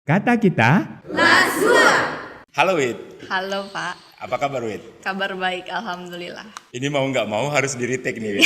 Kata kita, Halo Wid, Halo Pak, apa kabar Wid? kabar baik Alhamdulillah. Ini mau nggak mau harus di retake nih Wid.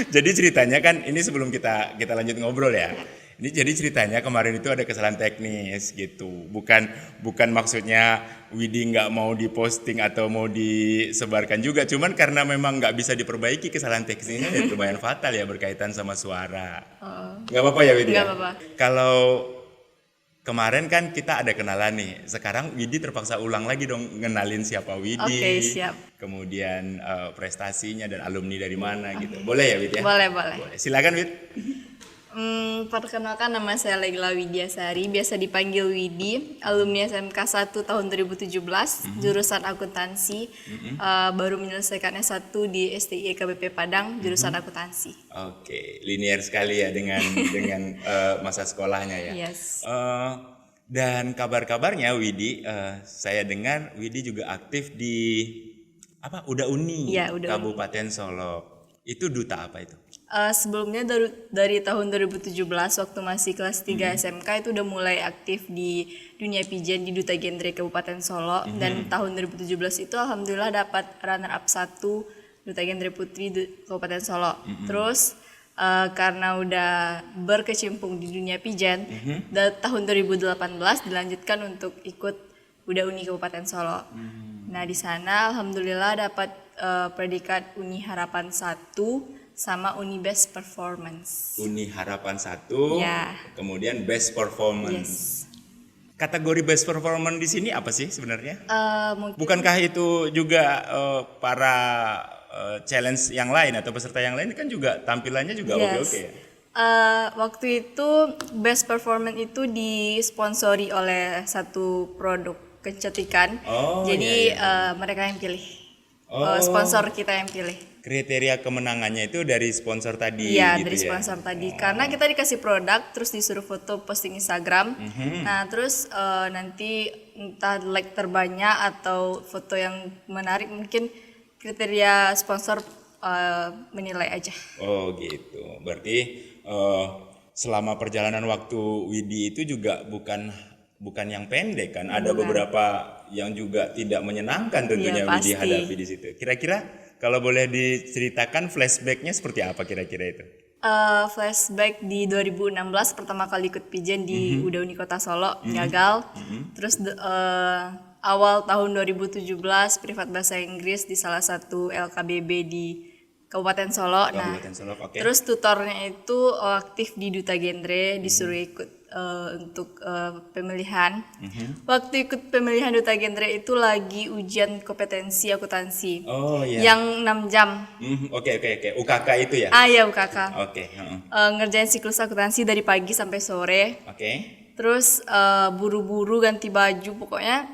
Jadi ceritanya kan ini sebelum kita lanjut ngobrol ya. Ini jadi ceritanya kemarin itu ada kesalahan teknis gitu. Bukan maksudnya Widi nggak mau diposting atau mau disebarkan juga. Cuman karena memang nggak bisa diperbaiki kesalahan teknisnya ya lumayan fatal ya berkaitan sama suara. Nggak apa-apa ya Widi? Nggak Ya? apa-apa. Kalau kemarin kan kita ada kenalan nih. Sekarang Widi terpaksa ulang lagi dong ngenalin siapa Widi. Oke, siap. Kemudian prestasinya dan alumni dari mana gitu. Boleh ya Wid ya? Boleh. Silakan Wid. Perkenalkan, nama saya Legla Widiasari, biasa dipanggil Widi, alumni SMK 1 tahun 2017, jurusan akuntansi, baru menyelesaikan S1 di STI KBP Padang, jurusan akuntansi. Oke, linear sekali ya dengan masa sekolahnya ya. Yes. Dan kabar-kabarnya Widi, saya dengar Widi juga aktif di Uda Uni, Iya, Uda Uni. Kabupaten Solo. Itu duta apa itu? Sebelumnya dari tahun 2017 waktu masih kelas 3 SMK itu udah mulai aktif di dunia pijen di Duta Genre Kabupaten Solo, dan tahun 2017 itu alhamdulillah dapat runner up 1 Duta Genre Putri Kabupaten Solo. Terus karena udah berkecimpung di dunia pijen, tahun 2018 dilanjutkan untuk ikut Uda Uni Kabupaten Solo. Nah, di sana alhamdulillah dapat predikat Uni Harapan 1 sama Uni Best Performance. Uni Harapan 1, Ya. kemudian Best Performance. Yes. Kategori Best Performance di sini apa sih sebenarnya? Mungkin Bukankah itu juga para challenge yang lain atau peserta yang lain kan juga tampilannya juga oke-oke ya? Waktu itu Best Performance itu disponsori oleh satu produk kecantikan. Oh, Jadi iya. mereka yang pilih. Oh. Sponsor kita yang pilih. Kriteria kemenangannya itu dari sponsor tadi Iya, gitu dari ya? sponsor tadi. Karena kita dikasih produk, terus disuruh foto posting Instagram. Nah, terus nanti entah like terbanyak atau foto yang menarik, mungkin kriteria sponsor menilai aja. Oh gitu. Berarti selama perjalanan waktu Widi itu juga bukan yang pendek kan? Ada beberapa yang juga tidak menyenangkan tentunya Iya, Widi pasti. hadapi di situ. Kira-kira kalau boleh diceritakan flashbacknya seperti apa kira-kira itu? Flashback di 2016 pertama kali ikut pijen di Uda Uni Kota Solo, gagal. Terus awal tahun 2017 privat bahasa Inggris di salah satu LKBB di Kabupaten Solo. Kabupaten Solo, oke. Terus tutornya itu aktif di Duta Genre, disuruh ikut untuk pemilihan. Waktu ikut pemilihan Duta Genre itu lagi ujian kompetensi akuntansi Oh iya. yang 6 jam. Oke. UKK itu ya? Ya UKK. Oke. Ngerjain siklus akuntansi dari pagi sampai sore. Oke. Terus buru-buru ganti baju, pokoknya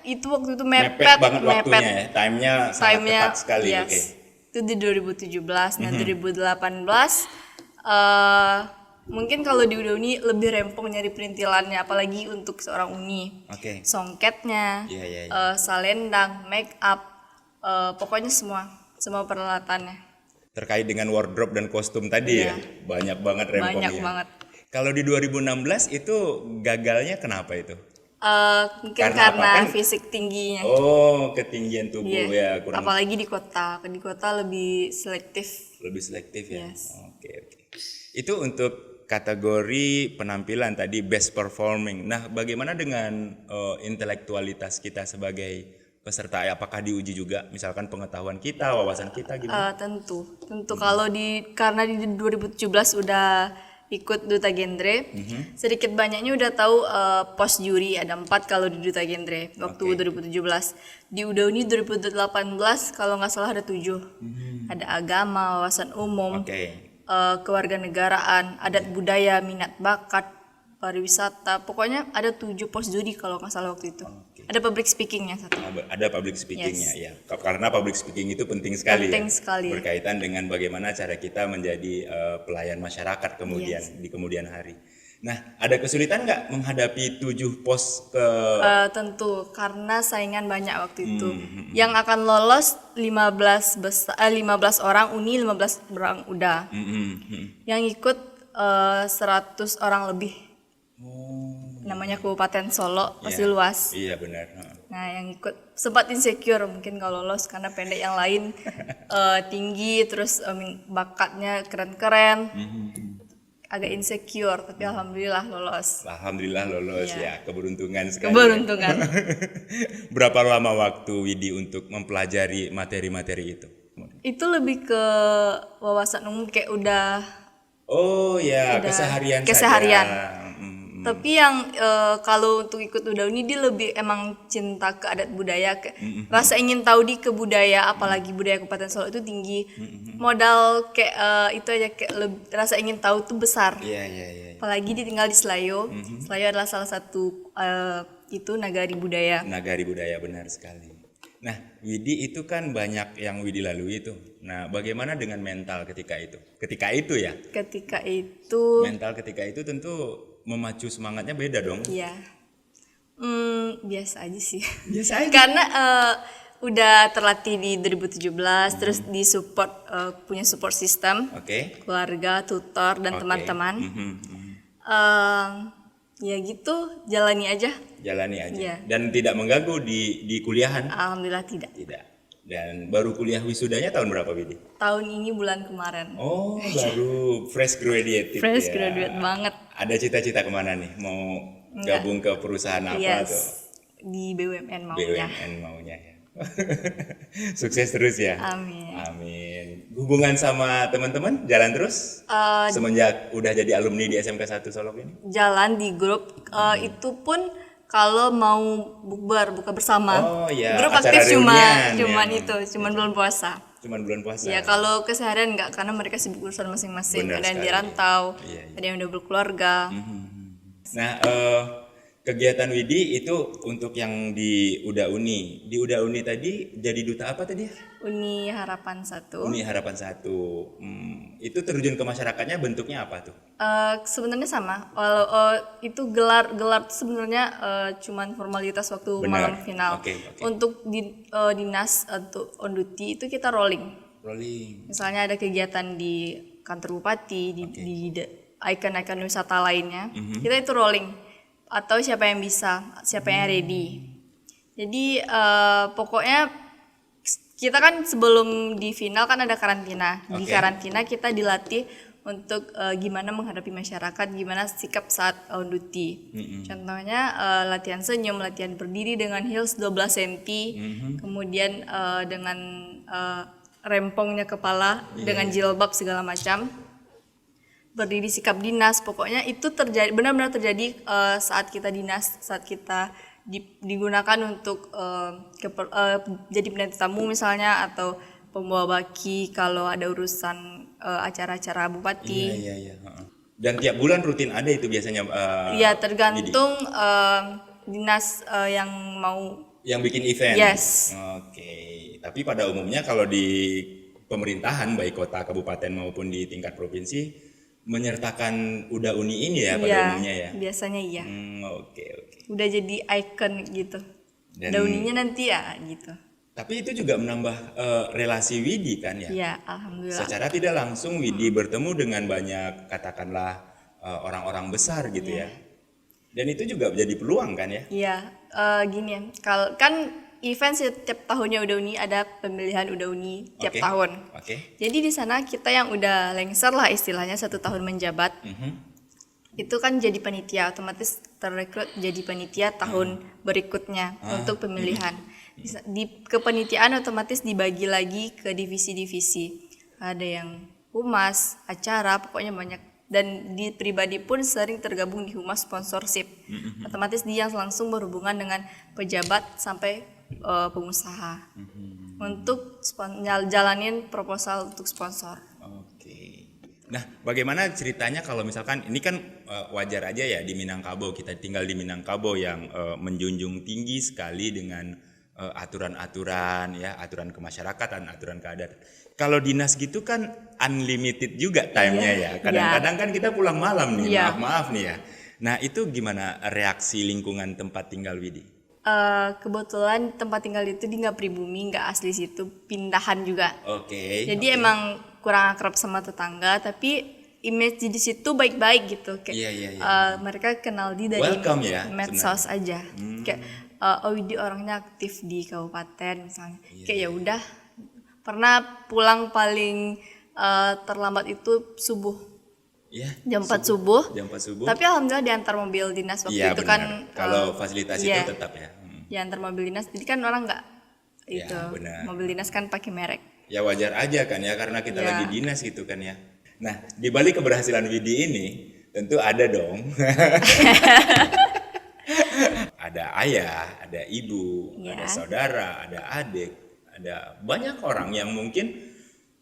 itu waktu itu Mepet banget waktunya ya. Time-nya sangat Time-nya, ketat sekali. yes. Oke. Itu di 2017. Nah, 2018 mungkin kalau di Uda Uni lebih rempong nyari perintilannya, apalagi untuk seorang Uni. Oke. Songketnya, Iya. salendang, make up, pokoknya semua peralatannya. Terkait dengan wardrobe dan kostum tadi ya. Banyak banget rempongnya. Banyak banget. Kalau di 2016 itu gagalnya kenapa itu? Mungkin Karena apa? karena Kan- fisik tingginya. Oh, ketinggian tubuh Iya. ya kurang Apalagi di kota lebih selektif. lebih selektif ya. Yes. Oke. Itu untuk kategori penampilan tadi best performing. Nah, bagaimana dengan intelektualitas kita sebagai peserta? Apakah diuji juga? Misalkan pengetahuan kita, wawasan kita gitu. Tentu kalau karena di 2017 udah ikut Duta Genre, sedikit banyaknya udah tahu pos juri ada 4 kalau di Duta Genre waktu 2017. Di Uda Uni 2018 kalau nggak salah ada 7. Ada agama, wawasan umum, Oke. kewarganegaraan, adat budaya, minat bakat, pariwisata. Pokoknya ada 7 pos juri kalau nggak salah waktu itu. Ada public speakingnya 1. Ada public speakingnya ya. Karena public speaking itu penting sekali Penting ya. sekali. Berkaitan dengan bagaimana cara kita menjadi pelayan masyarakat kemudian di kemudian hari. Nah, ada kesulitan nggak menghadapi 7 pos ke Tentu karena saingan banyak waktu itu. Yang akan lolos 15 orang uni, 15 orang udah. Yang ikut 100 orang lebih. Namanya Kabupaten Solo, pasti Ya, luas. Iya benar. Heeh. Nah, yang ikut sempat insecure mungkin kalau lolos karena pendek, yang lain tinggi, terus bakatnya keren-keren. Agak insecure, tapi alhamdulillah lolos. Alhamdulillah lolos Iya. ya, keberuntungan sekali. Keberuntungan. Berapa lama waktu Widi untuk mempelajari materi-materi itu? Itu lebih ke wawasan umum, kayak udah. Oh ya, Udah keseharian keseharian. saja. Tapi yang kalau untuk ikut udah uni, dia lebih emang cinta ke adat budaya, rasa ingin tahu di kebudaya, apalagi budaya Kabupaten Solo itu tinggi. Modal kayak itu aja, kayak rasa ingin tahu tuh besar. Iya, iya, iya. Apalagi ditinggal di Selayo. Selayo adalah salah satu itu nagari budaya. Nagari budaya, benar sekali. Nah, Widi itu kan banyak yang Widi lalui itu. Nah, bagaimana dengan mental ketika itu? Ketika itu ya, Ketika itu mental ketika itu tentu memacu semangatnya beda dong. ya biasa aja sih. Biasa aja. Karena udah terlatih di 2017, terus di support, punya support system, Oke. keluarga, tutor, dan Oke. teman-teman. Mhm. Ya gitu, jalani aja. Jalani aja. Iya. Dan tidak mengganggu di kuliahan? Alhamdulillah tidak. Tidak. Dan baru kuliah wisudanya tahun berapa, Widi? Tahun ini bulan kemarin. Oh, baru fresh graduate Fresh ya. graduate banget. Ada cita-cita kemana nih? Mau Enggak. gabung ke perusahaan apa Yes. tuh? Di BUMN maunya. BUMN maunya ya. Sukses terus ya. Amin. Amin. Hubungan sama teman-teman jalan terus? Semenjak udah jadi alumni di SMK 1 Solok ini? Jalan di grup, itu pun kalau mau bukber, buka bersama. Oh, iya, Grup acara aktif reunian, cuman ya. itu, cuman bulan puasa. Cuman bulan puasa. Ya kalau keseharian enggak, karena mereka sibuk urusan masing-masing. Benar Ada yang di sekali. rantau, Iya, iya. ada yang udah berkeluarga. Nah, kegiatan Widi itu untuk yang di Uda Uni. Di Uda Uni tadi jadi duta apa tadi? Uni Harapan 1. Uni Harapan 1. Itu terjun ke masyarakatnya bentuknya apa tuh? Sebenarnya sama. Walau itu gelar tuh sebenarnya cuman formalitas waktu Benar. malam final. Oke, oke. Untuk dinas atau on duty itu kita rolling. Rolling. Misalnya ada kegiatan di kantor bupati, di ikon-ikon wisata lainnya, kita itu rolling. Atau siapa yang bisa, siapa yang ready. Jadi pokoknya kita kan sebelum di final kan ada karantina. Di Oke. karantina kita dilatih untuk gimana menghadapi masyarakat, gimana sikap saat on duty. Contohnya latihan senyum, latihan berdiri dengan heels 12 cm, kemudian dengan rempongnya kepala, dengan jilbab segala macam. Berdiri sikap dinas, pokoknya itu terjadi, benar-benar terjadi saat kita dinas, saat kita digunakan untuk jadi penanti tamu misalnya, atau pembawa baki kalau ada urusan acara-acara bupati. Iya, iya. Heeh. Dan tiap bulan rutin ada itu biasanya. Iya, tergantung dinas yang mau. Yang bikin event. Yes. Oke. Tapi pada umumnya kalau di pemerintahan baik kota, kabupaten maupun di tingkat provinsi menyertakan Uda Uni ini ya pada Iya, umumnya ya. biasanya iya. Oke, oke. Udah jadi icon gitu. Dan- Dauninya nanti ya gitu. Tapi itu juga menambah relasi Widi kan ya. Iya, alhamdulillah. Secara tidak langsung Widi bertemu dengan banyak katakanlah orang-orang besar gitu ya. Dan itu juga jadi peluang kan ya. Iya, gini ya. Kalau kan event setiap tahunnya Uda Uni ada pemilihan Uda Uni tiap Oke. tahun. Oke. Jadi di sana kita yang udah lengser lah istilahnya 1 tahun menjabat, itu kan jadi panitia, otomatis terrekrut jadi panitia tahun berikutnya untuk pemilihan. Di kepanitiaan otomatis dibagi lagi ke divisi-divisi. Ada yang humas, acara, pokoknya banyak. Dan di pribadi pun sering tergabung di humas sponsorship. Otomatis dia langsung berhubungan dengan pejabat sampai pengusaha untuk jalanin proposal untuk sponsor. Oke. Nah, bagaimana ceritanya kalau misalkan ini kan wajar aja ya di Minangkabau, kita tinggal di Minangkabau yang menjunjung tinggi sekali dengan aturan-aturan ya, aturan kemasyarakatan, aturan keadaan. Kalau dinas gitu kan unlimited juga time-nya ya. Kadang-kadang kan kita pulang malam nih, Iya. maaf nih ya. Nah, itu gimana reaksi lingkungan tempat tinggal Widi? Kebetulan tempat tinggal itu di nggak pribumi, nggak asli situ, pindahan juga. Oke. Jadi emang kurang akrab sama tetangga, tapi image di situ baik-baik gitu. Kayak Iya, iya, iya. mereka kenal dari Welcome ya, medsos aja. Kayak oh Widi orangnya aktif di kabupaten misalnya. Kayak ya udah. Pernah pulang paling terlambat itu subuh, Iya. jam 4 subuh. Jam 4 subuh. Tapi alhamdulillah diantar mobil dinas waktu Iya itu benar. kan. Kalau fasilitas iya. itu tetap ya. Diantar mobil dinas, jadi kan orang nggak Ya, itu benar. mobil dinas kan pakai merek. Ya wajar aja kan ya, karena kita Iya. lagi dinas gitu kan ya. Nah, di balik keberhasilan Widi ini tentu ada dong. Ada ayah, ada ibu, Iya. ada saudara, ada adik, ada banyak orang yang mungkin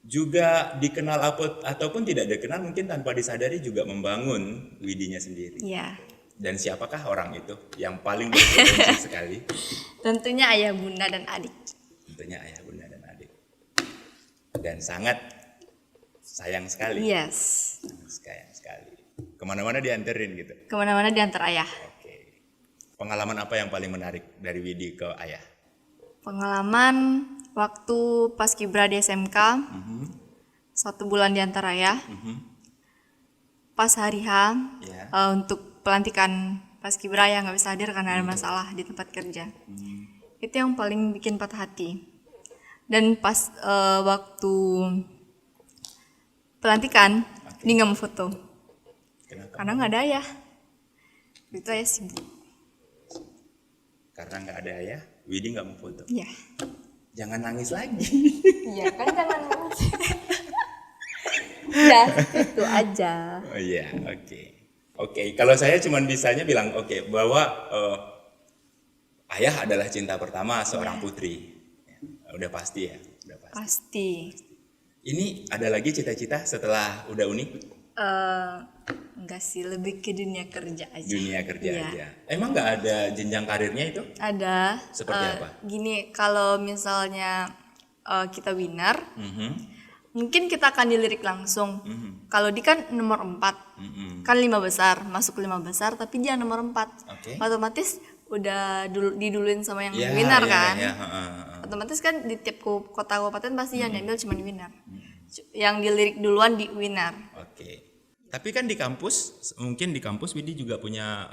juga dikenal ataupun tidak dikenal, mungkin tanpa disadari juga membangun Widinya sendiri. Iya. Dan siapakah orang itu yang paling berpotensi sekali? Tentunya ayah, bunda, dan adik. Tentunya ayah, bunda, dan adik. Dan sangat sayang sekali. Yes. Sayang sekali. Kemana-mana dianterin gitu. Kemana-mana diantar ayah. Oke. Pengalaman apa yang paling menarik dari Widi ke ayah? Pengalaman waktu pas Kibra di SMK, 1 bulan diantar ayah. Pas hari H, Ya. untuk pelantikan pas Kibra ya nggak bisa hadir karena ada masalah di tempat kerja. Itu yang paling bikin patah hati. Dan pas waktu pelantikan, dia nggak mau foto Kenapa? karena nggak ada ayah. Itu ayah sibuk. Karena nggak ada ayah, Widi nggak mau foto. Iya. Jangan nangis lagi. Iya kan jangan nangis. Ya itu aja. Oh iya, oke. Oke, kalau saya cuman bisanya bilang oke bahwa ayah adalah cinta pertama seorang putri. Ya, udah pasti ya, udah pasti. Pasti. Ini ada lagi cita-cita setelah udah uni? Enggak sih, lebih ke dunia kerja aja. Dunia kerja Iya. aja. Emang nggak ada jenjang karirnya itu? Ada. Seperti apa? Gini, kalau misalnya kita winner, Mhm, mungkin kita akan dilirik langsung. Kalau di kan nomor 4, mhm. kan 5 besar, masuk 5 besar, tapi dia nomor 4. Oke. Otomatis udah diduluin sama yang Ya, winner ya, kan. ya, heeh. Otomatis kan di tiap kota kabupaten pasti yang diambil cuma winner. Yang dilirik duluan di winner. Oke. Tapi kan di kampus, mungkin di kampus Widi juga punya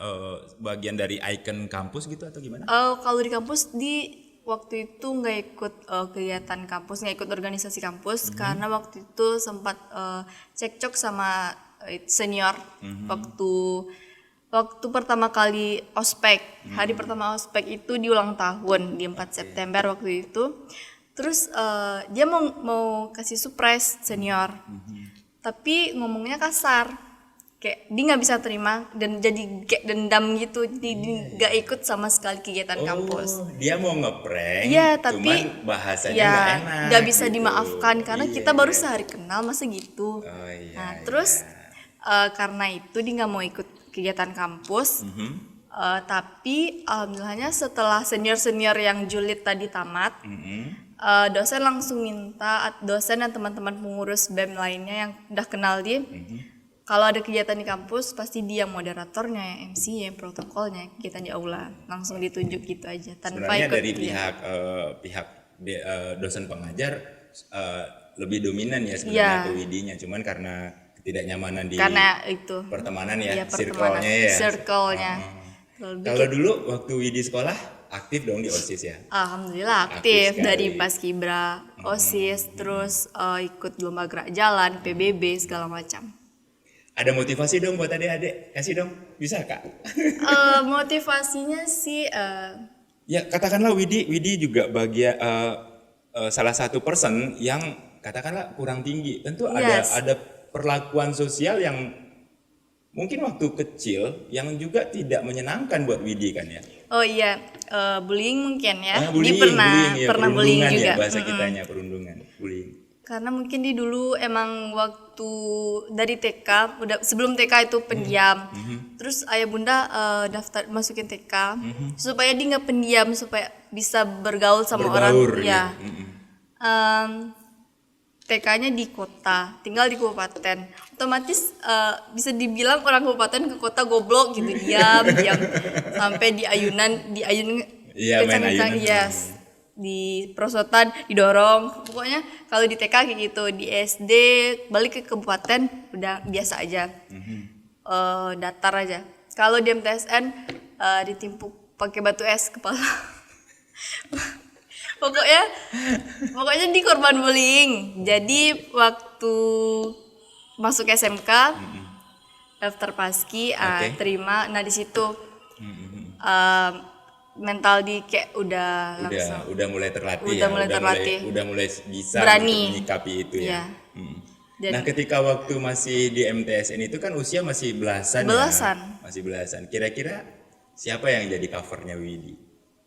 bagian dari ikon kampus gitu atau gimana? Kalau di kampus waktu itu nggak ikut kegiatan kampus, nggak ikut organisasi kampus karena waktu itu sempat cekcok sama senior waktu pertama kali ospek. Hari pertama ospek itu di ulang tahun di 4 September waktu itu. Terus dia mau kasih surprise senior. Tapi ngomongnya kasar. Kayak dia nggak bisa terima dan jadi kayak dendam gitu. Dia nggak ikut sama sekali kegiatan kampus. Oh, dia mau ngeprank, Iya, tapi cuman bahasanya ya nggak enak. nggak bisa gitu. dimaafkan karena Iya, kita baru iya. sehari kenal masa gitu. Oh, iya, Nah iya. terus karena itu dia nggak mau ikut kegiatan kampus. Tapi alhamdulillahnya setelah senior yang julid tadi tamat, dosen langsung minta dosen dan teman-teman pengurus BEM lainnya yang udah kenal dia. Kalau ada kegiatan di kampus, pasti dia moderatornya, MC, protokolnya, kegiatan di aula. Langsung ditunjuk gitu aja, tanpa Sebenarnya ikut dari dia. pihak dosen pengajar lebih dominan ya sebenarnya Iya. ke Widinya, cuman karena ketidaknyamanan di Karena itu. pertemanan ya, Iya, circle-nya ya. Circle-nya. Lebih Kalau dulu waktu Widi sekolah aktif dong di OSIS ya. Alhamdulillah Aktif aktif dari sekali. Paskibra, OSIS, terus ikut lomba gerak jalan, PBB segala macam. Ada motivasi dong buat adik-adik, kasih dong, bisa kak? Motivasinya sih Ya katakanlah Widi juga bagian salah satu person yang katakanlah kurang tinggi. Tentu Yes. ada perlakuan sosial yang mungkin waktu kecil yang juga tidak menyenangkan buat Widi kan ya. oh iya bullying mungkin ya. Bullying, Dia pernah ya, bullying perundungan juga. ya bahasa kitanya, perundungan, bullying. Karena mungkin di dulu emang waktu dari TK, udah sebelum TK itu pendiam. Terus ayah bunda daftar masukin TK supaya dia nggak pendiam, supaya bisa bergaul sama Berbaur, orang. Ya. ya. TK-nya di kota, tinggal di kabupaten. Otomatis bisa dibilang orang kabupaten ke kota goblok gitu, diam sampai di ayun Iya, main kencang-kencang, ayunan. yes. Di perosotan didorong. Pokoknya kalau di TK kayak gitu, di SD balik ke kabupaten udah biasa aja. Datar aja. Kalau di MTSN ditimpuk pakai batu es kepala. pokoknya di korban bullying. Jadi waktu masuk SMK daftar paski Oke. terima. Nah di situ mental di kayak udah langsung Udah mulai terlatih Udah ya. mulai terlatih. Udah mulai bisa Berani. untuk menyikapi itu ya. Iya. Dan- Nah, ketika waktu masih di MTSN itu kan usia masih belasan, Belasan. ya. Masih belasan. Kira-kira siapa yang jadi covernya Widi?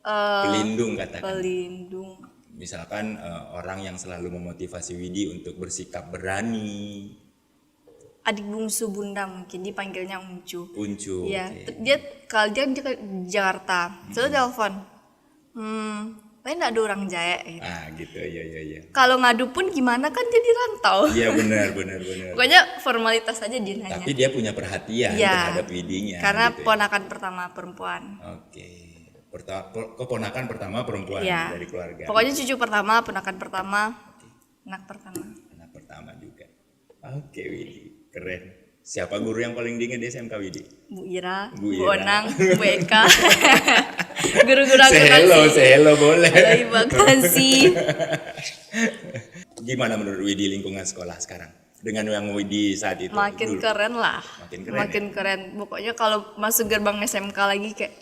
Pelindung katakan. pelindung. Misalkan orang yang selalu memotivasi Widi untuk bersikap berani. Adik bungsu bunda mungkin dipanggilnya Uncu. Uncu. Iya, Oke. dia di Jakarta. Terus telepon. Lain enggak ada orang Jaya gitu. Ah, gitu. Iya. Kalau ngadu pun gimana kan dia di rantau. Iya, benar. Pokoknya formalitas aja dia nanya. Tapi dia punya perhatian Iya, terhadap Widinya. karena gitu ya. ponakan pertama perempuan. Oke. Keponakan pertama perempuan Iya. dari keluarga. Pokoknya cucu pertama, ponakan pertama, anak pertama. Anak pertama juga. Oke, Widi. Keren. Siapa guru yang paling diingat di SMK Widi? Bu Ira, Bu Bu Ira. Onang, Bu Eka. Guru-guru Say hello boleh. Terima kasih. Gimana menurut Widi lingkungan sekolah sekarang? Dengan yang Widi saat itu? Makin dulu? keren lah. Makin keren, Makin keren. Pokoknya kalau masuk gerbang SMK lagi kayak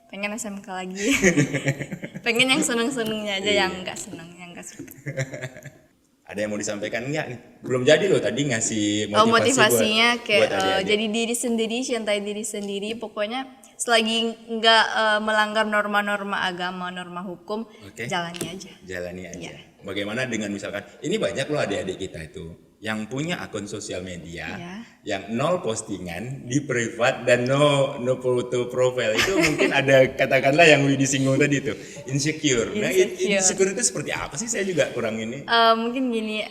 pengen SMK lagi. Pengen yang seneng-senengnya aja, yang enggak seneng, yang enggak suka. Ada yang mau disampaikan enggak nih? Belum jadi loh tadi ngasih motivasi Motivasinya buat kayak adik-adik. jadi diri sendiri, cintai diri sendiri. Pokoknya selagi nggak melanggar norma-norma agama, norma hukum, Oke. jalani aja. Jalani aja. Iya. Bagaimana dengan misalkan ini banyak loh adik-adik kita itu yang punya akun sosial media Iya. yang nol postingan di privat dan no foto profile itu mungkin ada katakanlah yang Widi singgung tadi itu insecure. Nah, Insecure. insecure itu seperti apa sih? Saya juga kurang ini. Mungkin gini,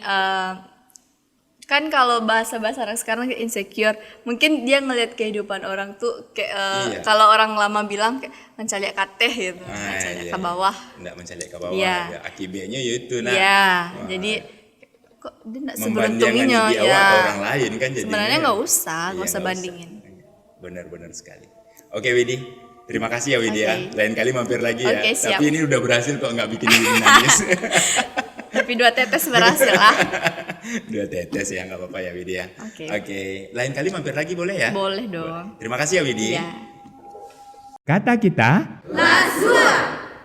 kan kalau bahasa-bahasa anak sekarang kayak insecure, mungkin dia ngelihat kehidupan orang tuh kayak Iya. kalau orang lama bilang kayak mencari kateh gitu, Ah, mencari iya. ke bawah. Nggak mencari ke bawah. Iya. Ya, akibatnya yaitu nah. Iya, Wah, jadi kok dia nggak membandingkan seberuntunginya di awal ya. ke orang lain kan jadinya. Sebenarnya nggak usah Iya, bandingin. Benar-benar sekali. Oke Widi, terima kasih ya Widi ya. Oke. Lain kali mampir lagi ya. Oke, siap. Tapi ini udah berhasil kok nggak bikin Widi nangis. Tapi 2 tetes berhasil lah. 2 tetes ya, nggak apa-apa ya Widi ya. Oke. Lain kali mampir lagi boleh ya? Boleh dong. Terima kasih ya Widi. Iya. Kata kita. Lazua.